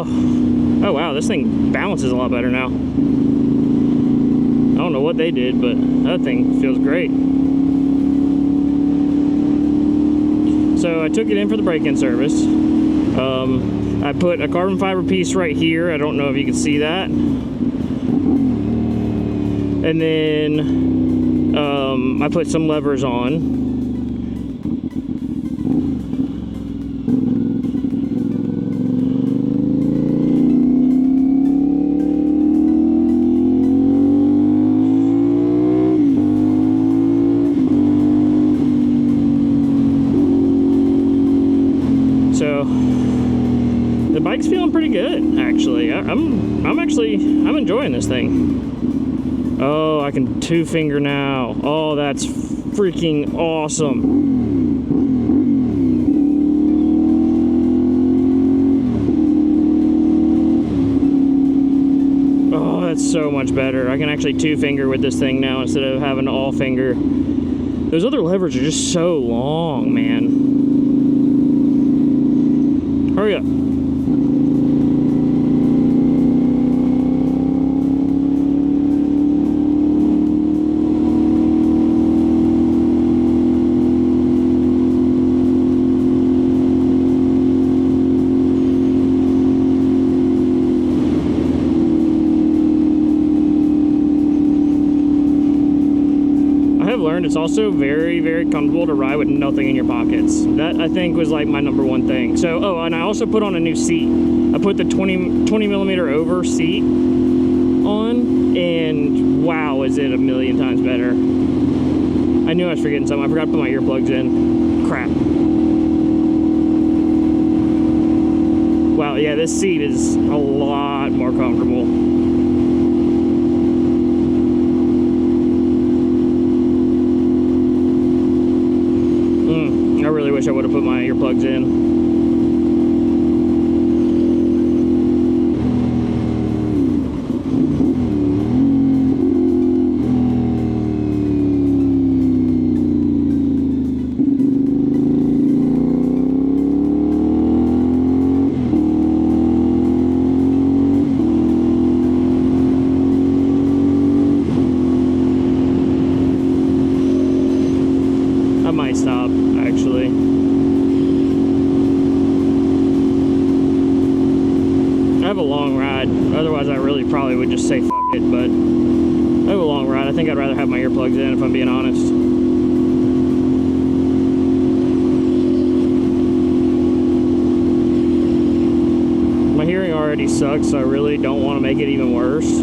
Oh wow, this thing balances a lot better now. I don't know what they did, but that thing feels great. So I took it in for the break-in service. I put a carbon fiber piece right here. I don't know if you can see that. And then I put some levers on. So the bike's feeling pretty good, actually. I'm enjoying this thing. Oh, I can two finger now. Oh, that's freaking awesome. Oh, that's so much better. I can actually two finger with this thing now instead of having to all finger. Those other levers are just so long, man. Hurry up. It's also very, very comfortable to ride with nothing in your pockets. That, I think, was like my #1 thing. So, oh, and I also put on a new seat. I put the 20 millimeter over seat on, and wow, is it a million times better. I knew I was forgetting something. I forgot to put my earplugs in. Crap. Wow, yeah, this seat is a lot more comfortable. I really wish I would have put my earplugs in. I might stop, actually. I have a long ride. Otherwise, I really probably would just say fuck it, but I have a long ride. I think I'd rather have my earplugs in, if I'm being honest. My hearing already sucks, so I really don't want to make it even worse.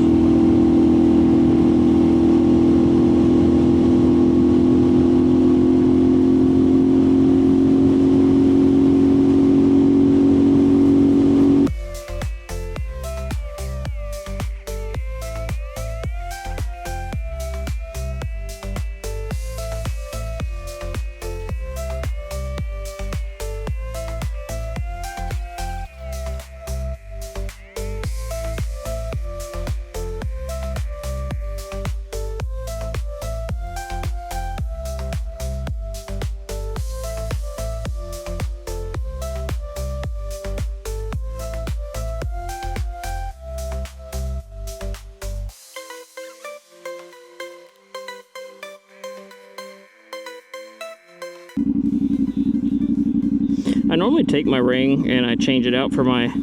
I normally take my ring and I change it out for my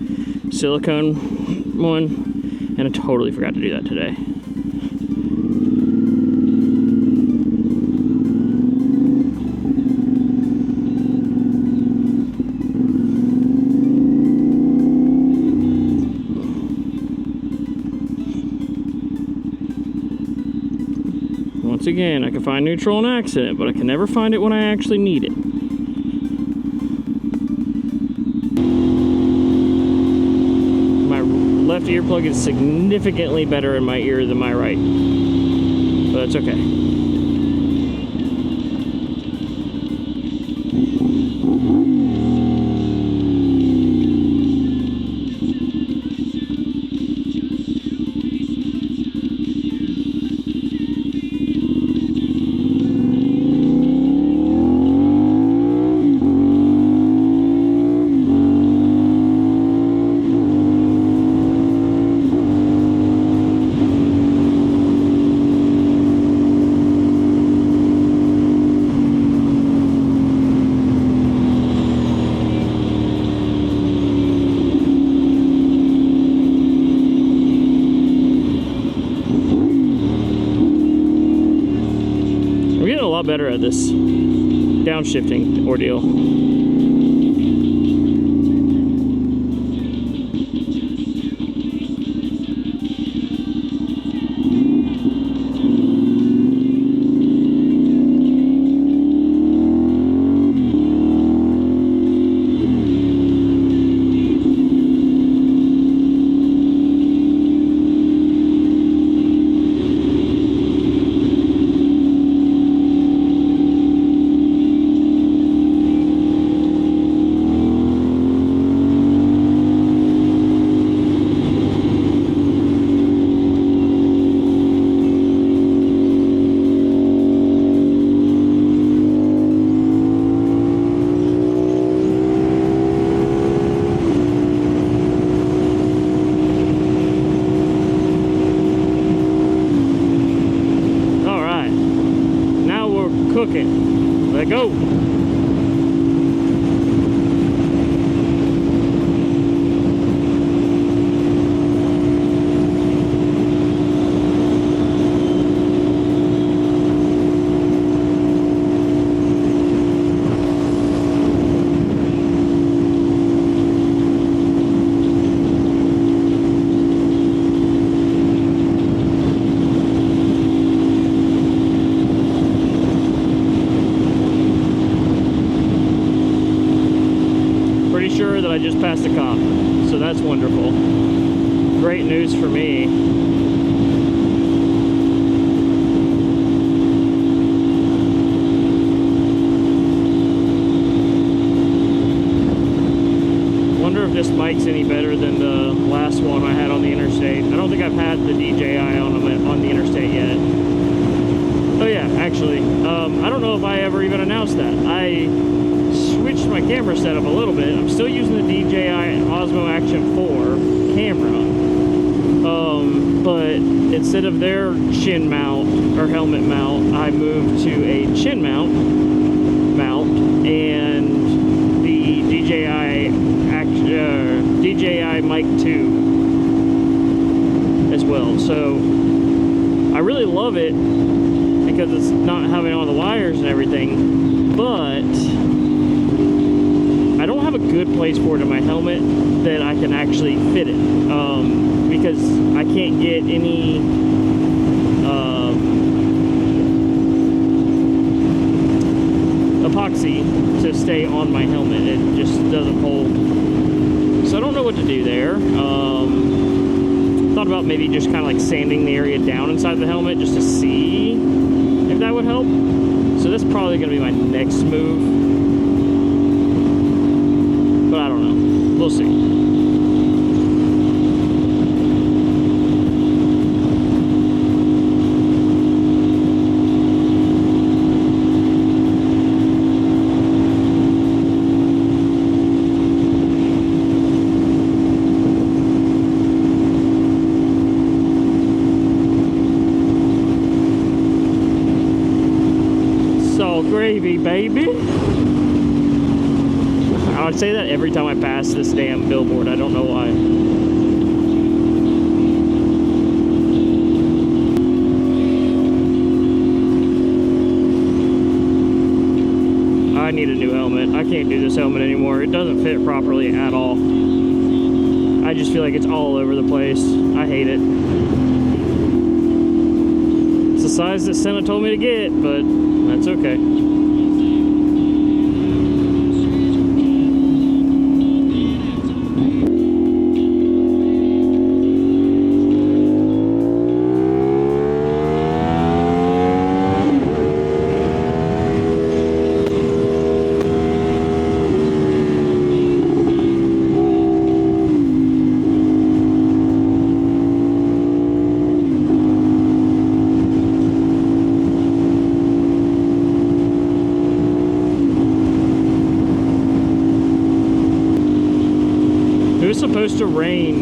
silicone one, and I totally forgot to do that today. Once again, I can find neutral in accident, but I can never find it when I actually need it. Left earplug is significantly better in my ear than my right, but that's okay. better at this downshifting ordeal. Cooking. Let go. That I just passed a cop, so that's wonderful. Great news for me. Wonder if this bike's any better than the last one I had on the interstate. I don't think I've had the DJI on the interstate yet. Oh yeah, actually, I don't know if I ever even announced that. I switched my camera setup a little bit. I'm still using the DJI Osmo Action 4 camera, but instead of their chin mount or helmet mount, I moved to a chin mount, and the DJI Mic 2 as well. So I really love it because it's not having all the wires and everything, but I don't have a good place for it in my helmet that I can actually fit it, because I can't get any epoxy to stay on my helmet. It just doesn't hold. So I don't know what to do there. Thought about maybe just kind of like sanding the area down inside the helmet just to see if that would help. So that's probably going to be my next move. But I don't know. We'll see. Salt gravy, baby. I would say that every time I pass this damn billboard. I don't know why. I need a new helmet. I can't do this helmet anymore. It doesn't fit properly at all. I just feel like it's all over the place. I hate it. It's the size that Santa told me to get, but that's okay. It was supposed to rain.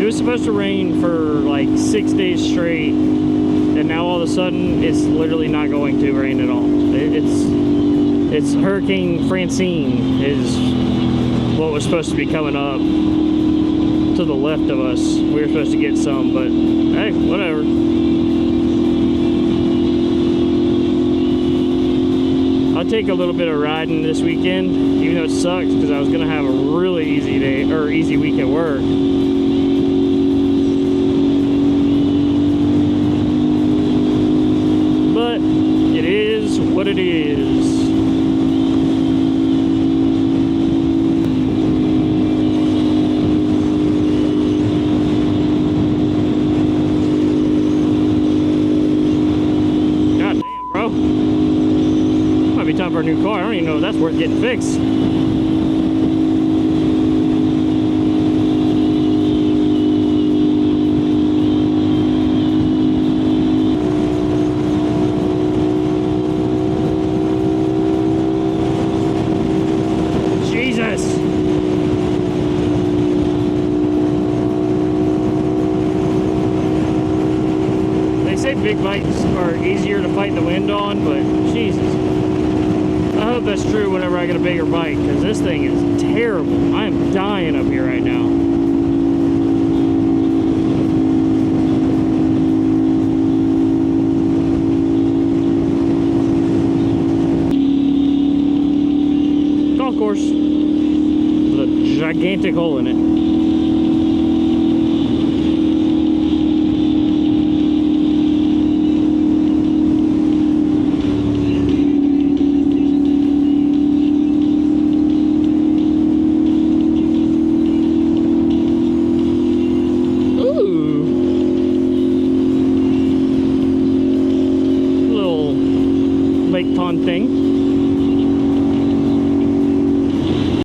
It was supposed to rain for like 6 days straight, and now all of a sudden it's literally not going to rain at all. It's Hurricane Francine is what was supposed to be coming up to the left of us. We were supposed to get some, but hey, whatever. I'll take a little bit of riding this weekend, even though it sucks because I was gonna have a really easy day or easy week at work. But it is what it is. Time for a new car. I don't even know if that's worth getting fixed. Jesus. They say big bikes are easier to fight the wind on, but Jesus. I hope that's true whenever I get a bigger bike, because this thing is terrible. I am dying up here right now. Golf course with a gigantic hole in it. Thing.